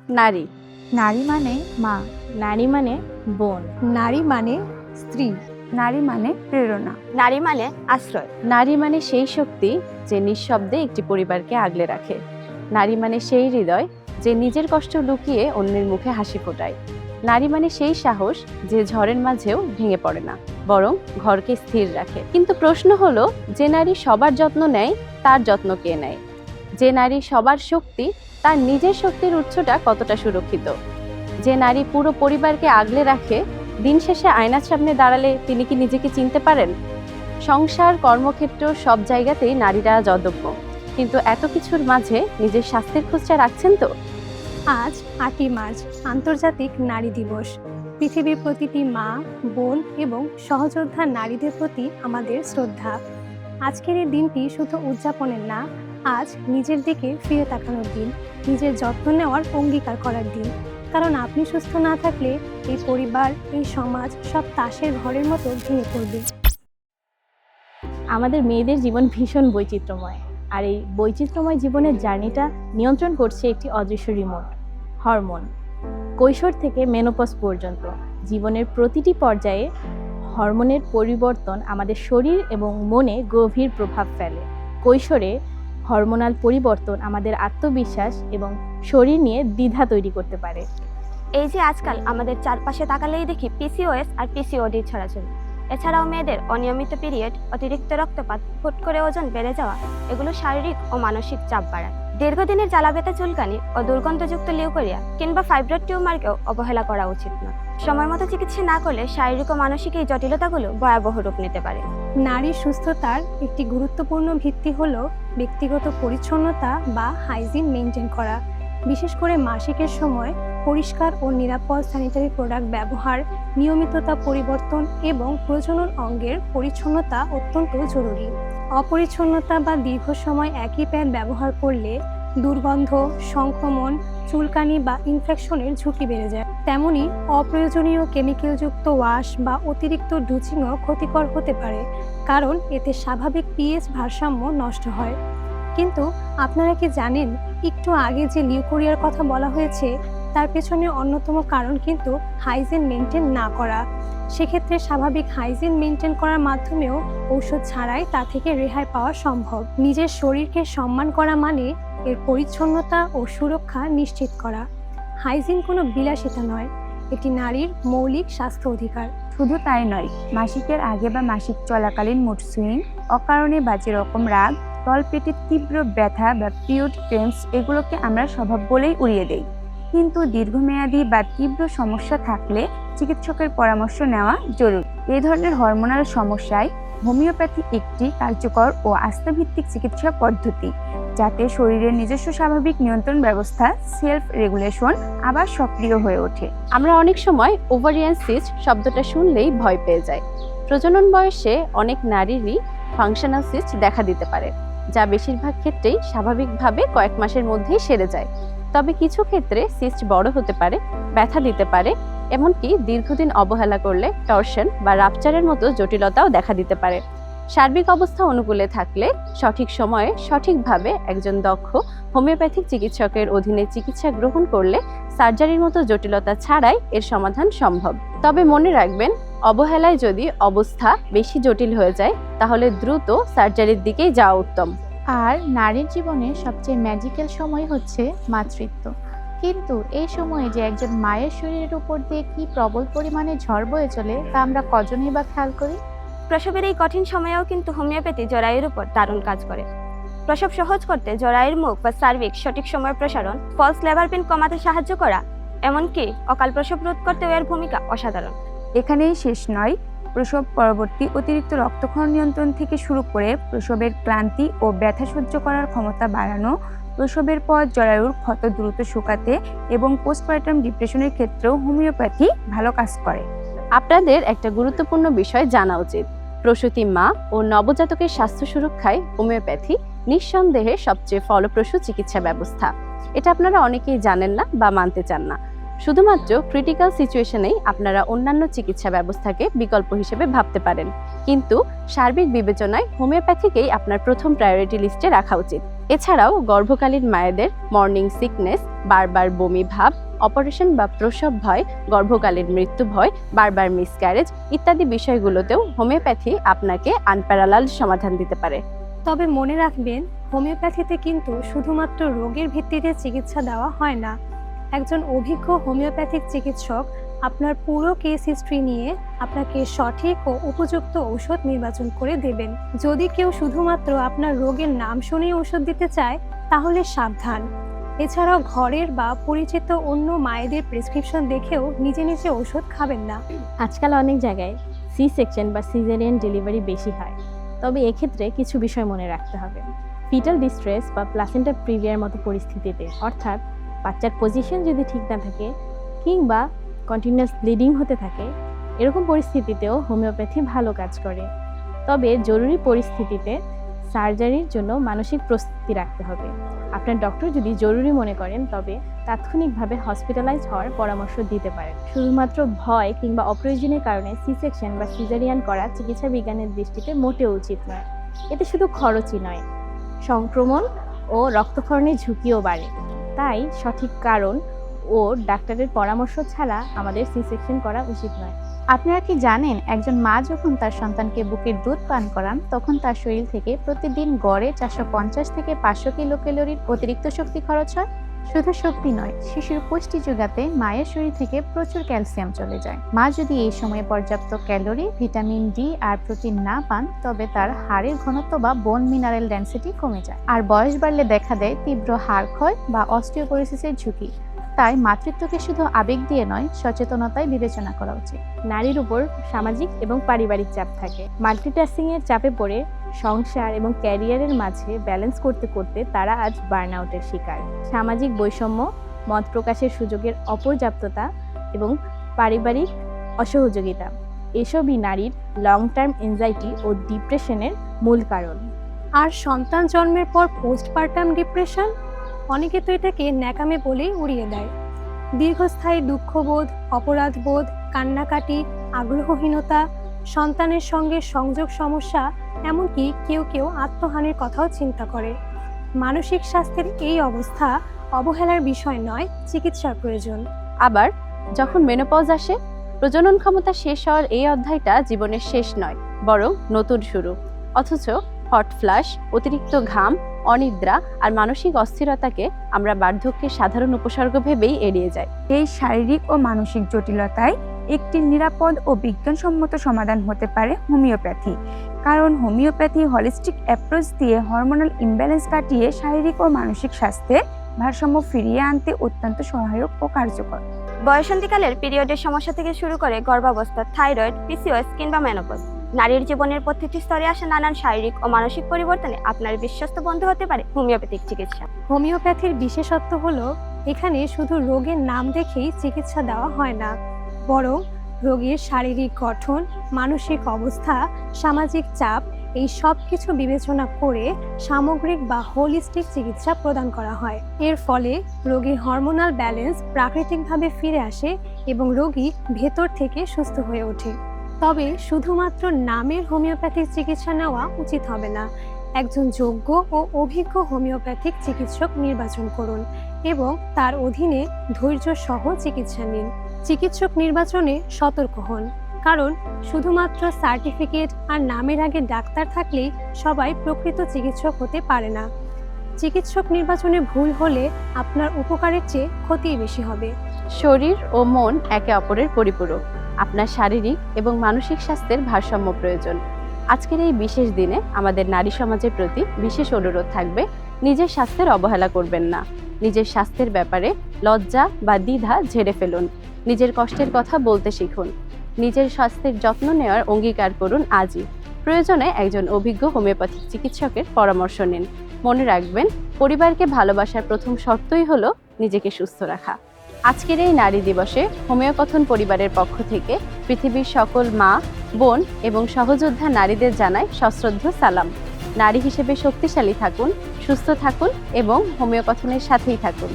নারী। নারী মানে মা। নারী মানে বোন। নারী মানে স্ত্রী। নারী মানে প্রেরণা। নারী মানে আশ্রয়। নারী মানে সেই শক্তি যে নিঃশব্দে একটি পরিবারকে আগলে রাখে। নারী মানে সেই হৃদয় যে নিজের কষ্ট লুকিয়ে অন্যের মুখে হাসি ফোটায়। নারী মানে সেই সাহস যে ঝড়ের মাঝেও ভেঙে পড়ে না, বরং ঘরকে স্থির রাখে। কিন্তু প্রশ্ন হলো, যে নারী সবার যত্ন নেয় তার যত্ন কে নেয়? যে নারী সবার শক্তি, তার নিজের শক্তির উৎসটা কতটা সুরক্ষিত? যে নারী পুরো পরিবারকে আগলে রাখে, দিন শেষে আয়নার সামনে দাঁড়ালে তিনি কি নিজেকে চিনতে পারেন? সংসার, কর্মক্ষেত্র সব জায়গাতেই নারীরা অদম্য। কিন্তু এত কিছুর মাঝে নিজের স্বাস্থ্যের খোঁজটা রাখছেন তো? আজ 8ই মার্চ আন্তর্জাতিক নারী দিবস। পৃথিবীর প্রতিটি মা, বোন এবং সহযোদ্ধা নারীদের প্রতি আমাদের শ্রদ্ধা। আজকের এই দিনটি শুধু উদযাপনের না, আজ নিজের দিকে ফিরে তাকানোর দিন, নিজের যত্ন নেওয়ার অঙ্গীকার করার দিন। কারণ আপনি সুস্থ না থাকলে এই পরিবার, এই সমাজ সব তাসের ঘরের মতো ভেঙে পড়বে। আমাদের মেয়েদের জীবন ভীষণ বৈচিত্র্যময়, আর এই বৈচিত্র্যময় জীবনের জার্নিটা নিয়ন্ত্রণ করছে একটি অদৃশ্য রিমোট, হরমোন। কৈশোর থেকে মেনোপজ পর্যন্ত জীবনের প্রতিটি পর্যায়ে হরমোনের পরিবর্তন আমাদের শরীর এবং মনে গভীর প্রভাব ফেলে। কৈশোরে হরমোনাল পরিবর্তন আমাদের আত্মবিশ্বাস এবং শরীর নিয়ে দ্বিধা তৈরি করতে পারে। এই যে আজকাল আমাদের চারপাশে তাকালেই দেখি পিসিওএস আর পিসিওডি ছড়াছড়ি। এছাড়াও মেয়েদের অনিয়মিত পিরিয়ড, অতিরিক্ত রক্তপাত, হুট করে ওজন বেড়ে যাওয়া, এগুলো শারীরিক ও মানসিক চাপ বাড়ায়। দীর্ঘদিনের জ্বালাবেতা চুলকানি ও দুর্গন্ধযুক্ত লিউকোরিয়া কিংবা ফাইব্রয়েড টিউমারকেও অবহেলা করা উচিত নয়। সময় মতো চিকিৎসা না করলে শারীরিক ও মানসিক এই জটিলতাগুলো ভয়াবহ রূপ নিতে পারে। নারীর সুস্থতার একটি গুরুত্বপূর্ণ ভিত্তি হলো ব্যক্তিগত পরিচ্ছন্নতা বা হাইজিন মেনটেন করা। বিশেষ করে মাসিকের সময় পরিষ্কার ও নিরাপদ স্যানিটারি প্রোডাক্ট ব্যবহার, নিয়মিততা পরিবর্তন এবং প্রজনন অঙ্গের পরিচ্ছন্নতা অত্যন্ত জরুরি। অপরিচ্ছন্নতা বা দীর্ঘ সময় একই প্যাড ব্যবহার করলে দুর্গন্ধ, সংক্রমণ, চুলকানি বা ইনফেকশনের ঝুঁকি বেড়ে যায়। তেমনি অপ্রয়োজনীয় কেমিক্যালযুক্ত ওয়াশ বা অতিরিক্ত ডুচিংও ক্ষতিকর হতে পারে, কারণ এতে স্বাভাবিক পিএইচ ভারসাম্য নষ্ট হয়। কিন্তু আপনারা কি জানেন, একটু আগে যে লিউকোরিয়ার কথা বলা হয়েছে তার পেছনে অন্যতম কারণ কিন্তু হাইজিন মেনটেন না করা। সেক্ষেত্রে স্বাভাবিক হাইজিন মেনটেন করার মাধ্যমেও ঔষধ ছাড়াই তা থেকে রেহাই পাওয়া সম্ভব। নিজের শরীরকে সম্মান করা মানে এর পরিচ্ছন্নতা ও সুরক্ষা নিশ্চিত করা। হাইজিন কোনো বিলাসিতা নয়, এটি নারীর মৌলিক স্বাস্থ্য অধিকার। শুধু তাই নয়, মাসিকের আগে বা মাসিক চলাকালীন মুড সুইং, অকারণে বাজে রকম রাগ, তলপেটের তীব্র ব্যথা বা পিরিয়ড ক্রেমস, এগুলোকে আমরা স্বভাব বলেই উড়িয়ে দেই। কিন্তু দীর্ঘমেয়াদী বা তীব্র সমস্যা থাকলে চিকিৎসকের পরামর্শ নেওয়া জরুরি। এই ধরনের হরমোনাল সমস্যায় হোমিওপ্যাথি একটি কার্যকর ও আস্থাভিত্তিক চিকিৎসা পদ্ধতি, যাতে শরীরের নিজস্ব স্বাভাবিক নিয়ন্ত্রণ ব্যবস্থা, সেলফ রেগুলেশন আবার সক্রিয় হয়ে ওঠে। আমরা অনেক সময় ওভারিয়ান সিস্ট শব্দটা শুনলেই ভয় পেয়ে যাই। প্রজনন বয়সে অনেক নারীরই ফাংশনাল সিস্ট দেখা দিতে পারে, যা বেশিরভাগ ক্ষেত্রেই স্বাভাবিকভাবে কয়েক মাসের মধ্যেই সেরে যায়। তবে কিছু ক্ষেত্রে সিস্ট বড় হতে পারে, ব্যথা দিতে পারে, এমনকি দীর্ঘদিন অবহেলা করলে টর্শন বা রাপচারের মতো জটিলতাও দেখা দিতে পারে। সার্বিক অবস্থা অনুকূলে থাকলে সঠিক সময়ে সঠিকভাবে একজন দক্ষ হোমিওপ্যাথিক চিকিৎসকের অধীনে চিকিৎসা গ্রহণ করলে সার্জারির মতো জটিলতা ছাড়াই এর সমাধান সম্ভব। তবে মনে রাখবেন, অবহেলায় যদি অবস্থা বেশি জটিল হয়ে যায় তাহলে দ্রুত সার্জারির দিকেই যাওয়া উত্তম। আর নারীর জীবনে সবচেয়ে ম্যাজিক্যাল সময় হচ্ছে মাতৃত্ব। কিন্তু এই সময়ে যে একজন মায়ের শরীরের উপর দিয়ে কি প্রবল পরিমাণে ঝড় বয়ে চলে তা আমরা কজনই বা খেয়াল করি? প্রসবের এই কঠিন সময়েও কিন্তু হোমিওপ্যাথি জরায়ুর উপর দারুণ কাজ করে। প্রসব সহজ করতে জরায়ুর মুখ বা সার্ভিক্স সঠিক সময় প্রসারণ, ফলস লেবার পেইন কমাতে সাহায্য করা, এমনকি অকাল প্রসব রোধ করতেও এর ভূমিকা অসাধারণ। এখানেই শেষ নয়, প্রসব পরবর্তী অতিরিক্ত রক্তক্ষরণ নিয়ন্ত্রণ থেকে শুরু করে প্রসবের ক্লান্তি ও ব্যথা সহ্য করার ক্ষমতা বাড়ানো, প্রসবের পর জরায়ুর ক্ষত দ্রুত শুকাতে এবং পোস্টপার্টাম ডিপ্রেশনের ক্ষেত্রেও হোমিওপ্যাথি ভালো কাজ করে। আপনাদের একটা গুরুত্বপূর্ণ বিষয় জানা উচিত, প্রসূতি মা ও নবজাতকের স্বাস্থ্য সুরক্ষায় হোমিওপ্যাথি নিঃসন্দেহে সবচেয়ে ফলপ্রসূ চিকিৎসা ব্যবস্থা। এটা আপনারা অনেকেই জানেন না বা মানতে চান না। শুধুমাত্র ক্রিটিক্যাল সিচুয়েশনেই আপনারা অন্যান্য চিকিৎসা ব্যবস্থাকে বিকল্প হিসেবে ভাবতে পারেন, কিন্তু সার্বিক বিবেচনায় হোমিওপ্যাথিকেই আপনার প্রথম প্রায়োরিটি লিস্টে রাখা উচিত। এছাড়াও গর্ভকালীন মায়েদের মর্নিং সিকনেস, বারবার বমি ভাব, অপারেশন বা প্রসব ভয়, গর্ভকালীন মৃত্যু ভয়, বারবার মিসক্যারেজ ইত্যাদি বিষয়গুলোতেও হোমিওপ্যাথি আপনাকে আনপ্যারালালড সমাধান দিতে পারে। তবে মনে রাখবেন, হোমিওপ্যাথিতে কিন্তু শুধুমাত্র রোগের ভিত্তিতে চিকিৎসা দেওয়া হয় না। একজন অভিজ্ঞ হোমিওপ্যাথিক চিকিৎসক আপনার পুরো কেস হিস্ট্রি নিয়ে আপনাকে সঠিক ও উপযুক্ত ঔষধ নির্বাচন করে দেবেন। যদি কেউ শুধুমাত্র আপনার রোগের নাম শুনেই ঔষধ দিতে চায়, তাহলে সাবধান। এছাড়াও ঘরের বা পরিচিত অন্য মায়েদের প্রেসক্রিপশন দেখেও নিজে নিজে ঔষধ খাবেন না। আজকাল অনেক জায়গায় সি সেকশন বা সিজারিয়ান ডেলিভারি বেশি হয়, তবে এক্ষেত্রে কিছু বিষয় মনে রাখতে হবে। ফিটাল ডিস্ট্রেস বা প্লাসেন্টা প্রিভিয়ার মতো পরিস্থিতিতে, অর্থাৎ বাচ্চার পজিশন যদি ঠিক না থাকে কিংবা কন্টিনিউয়াস ব্লিডিং হতে থাকে, এরকম পরিস্থিতিতেও হোমিওপ্যাথি ভালো কাজ করে। তবে জরুরি পরিস্থিতিতে সার্জারির জন্য মানসিক প্রস্তুতি রাখতে হবে। আপনার ডক্টর যদি জরুরি মনে করেন, তবে তাৎক্ষণিকভাবে হসপিটালাইজ হওয়ার পরামর্শ দিতে পারেন। শুধুমাত্র ভয় কিংবা অপ্রয়োজনীয় কারণে সি সেকশন বা সিজারিয়ান করা চিকিৎসা বিজ্ঞানের দৃষ্টিতে মোটেও উচিত নয়। এতে শুধু খরচই নয়, সংক্রমণ ও রক্তক্ষরণের ঝুঁকিও বাড়ে। তাই সঠিক কারণ ও ডাক্তারের পরামর্শ ছাড়া আমাদের সি সেকশন করা উচিত নয়। আপনারা কি জানেন, একজন মা যখন তার সন্তানকে বুকের দুধ পান করান, তখন তার শরীর থেকে প্রতিদিন গড়ে 450 থেকে 500 কিলোক্যালোরির অতিরিক্ত শক্তি খরচ হয়? শুধু শক্তি নয়, শিশুর পুষ্টি যোগাতে মায়ের শরীর থেকে প্রচুর ক্যালসিয়াম চলে যায়। মা যদি এই সময়ে পর্যাপ্ত ক্যালোরি, ভিটামিন ডি আর প্রোটিন না পান, তবে তার হাড়ের ঘনত্ব বা বোন মিনারেল ডেনসিটি কমে যায়, আর বয়স বাড়লে দেখা দেয় তীব্র হাড় ক্ষয় বা অস্টিওপোরোসিসের ঝুঁকি। তাই মাতৃত্বকে শুধু আবেগ দিয়ে নয়, সচেতনতায় বিবেচনা করা উচিত। নারীর উপর সামাজিক এবং পারিবারিক চাপ থাকে। মাল্টিটাস্কিংয়ের চাপে পড়ে সংসার এবং ক্যারিয়ারের মাঝে ব্যালেন্স করতে করতে তারা আজ বার্নআউটের শিকার। সামাজিক বৈষম্য, মত প্রকাশের সুযোগের অপর্যাপ্ততা এবং পারিবারিক অসহযোগিতা এসবই নারীর লং টার্ম এনজাইটি ও ডিপ্রেশনের মূল কারণ। আর সন্তান জন্মের পর পোস্টপার্টাম ডিপ্রেশন, অনেকে তো এটাকে ন্যাকামে বলেই উড়িয়ে দেয়। দীর্ঘস্থায়ী দুঃখবোধ, অপরাধবোধ, কান্নাকাটি, আগ্রহহীনতা, সন্তানের সঙ্গে সংযোগ সমস্যা, এমনকি কেউ কেউ আত্মহানির কথাও চিন্তা করে। মানসিক স্বাস্থ্যের এই অবস্থা অবহেলার বিষয় নয়, চিকিৎসার প্রয়োজন। আবার যখন মেনোপজ আসে, প্রজনন ক্ষমতা শেষ হওয়ার এই অধ্যায়টা জীবনের শেষ নয়, বরং নতুন শুরু। অথচ হট ফ্লাশ, অতিরিক্ত ঘাম, অনিদ্রা আর মানসিক অস্থিরতাকে আমরা বার্ধক্যের সাধারণ উপসর্গ ভেবেই এড়িয়ে যাই। এই শারীরিক ও মানসিক জটিলতায় একটি নিরাপদ ও বিজ্ঞানসম্মত সমাধান হতে পারে হোমিওপ্যাথি। কারণ হোমিওপ্যাথি হলিস্টিক অ্যাপ্রোচ দিয়ে হরমোনাল ইমব্যালেন্স কাটিয়ে শারীরিক ও মানসিক স্বাস্থ্যের ভারসাম্য ফিরিয়ে আনতে অত্যন্ত সহায়ক ও কার্যকর। বয়সন্ধিকালের পিরিয়ডের সমস্যা থেকে শুরু করে গর্ভাবস্থা, থাইরয়েড, পিসিওএস কিংবা মেনোপজ, নারীর জীবনের প্রতিটি স্তরে আসা নানান শারীরিক ও মানসিক পরিবর্তনে আপনার বিশ্বস্ত বন্ধু হতে পারে হোমিওপ্যাথিক চিকিৎসা। হোমিওপ্যাথির বিশেষত্ব হলো, এখানে শুধু রোগের নাম দেখেই চিকিৎসা দেওয়া হয় না, বরং রোগীর শারীরিক গঠন, মানসিক অবস্থা, সামাজিক চাপ এই সব কিছু বিবেচনা করে সামগ্রিক বা হোলিস্টিক চিকিৎসা প্রদান করা হয়। এর ফলে রোগীর হরমোনাল ব্যালেন্স প্রাকৃতিকভাবে ফিরে আসে এবং রোগী ভেতর থেকে সুস্থ হয়ে ওঠে। তবে শুধুমাত্র নামের হোমিওপ্যাথিক চিকিৎসা নেওয়া উচিত হবে না। একজন যোগ্য ও অভিজ্ঞ হোমিওপ্যাথিক চিকিৎসক নির্বাচন করুন এবং তার অধীনে ধৈর্য সহ চিকিৎসা নিন। চিকিৎসক নির্বাচনে সতর্ক হন, কারণ শুধুমাত্র সার্টিফিকেট আর নামের আগে ডাক্তার থাকলেই সবাই প্রকৃত চিকিৎসক হতে পারে না। চিকিৎসক নির্বাচনে ভুল হলে আপনার উপকারের চেয়ে ক্ষতিই বেশি হবে। শরীর ও মন একে অপরের পরিপূরক। আপনার শারীরিক এবং মানসিক স্বাস্থ্যের ভারসাম্য প্রয়োজন। আজকের এই বিশেষ দিনে আমাদের নারী সমাজের প্রতি বিশেষ অনুরোধ থাকবে, নিজের স্বাস্থ্যের অবহেলা করবেন না। নিজের স্বাস্থ্যের ব্যাপারে লজ্জা বা দ্বিধা ঝেড়ে ফেলুন। নিজের কষ্টের কথা বলতে শিখুন। নিজের স্বাস্থ্যের যত্ন নেওয়ার অঙ্গীকার করুন আজই। প্রয়োজনে একজন অভিজ্ঞ হোমিওপ্যাথিক চিকিৎসকের পরামর্শ নিন। মনে রাখবেন, পরিবারকে ভালোবাসার প্রথম শর্তই হলো নিজেকে সুস্থ রাখা। আজকের এই নারী দিবসে হোমিওকথন পরিবারের পক্ষ থেকে পৃথিবীর সকল মা, বোন এবং সহযোদ্ধা নারীদের জানায় সশ্রদ্ধ সালাম। নারী হিসেবে শক্তিশালী থাকুন, সুস্থ থাকুন এবং হোমিওকথনের সাথেই থাকুন।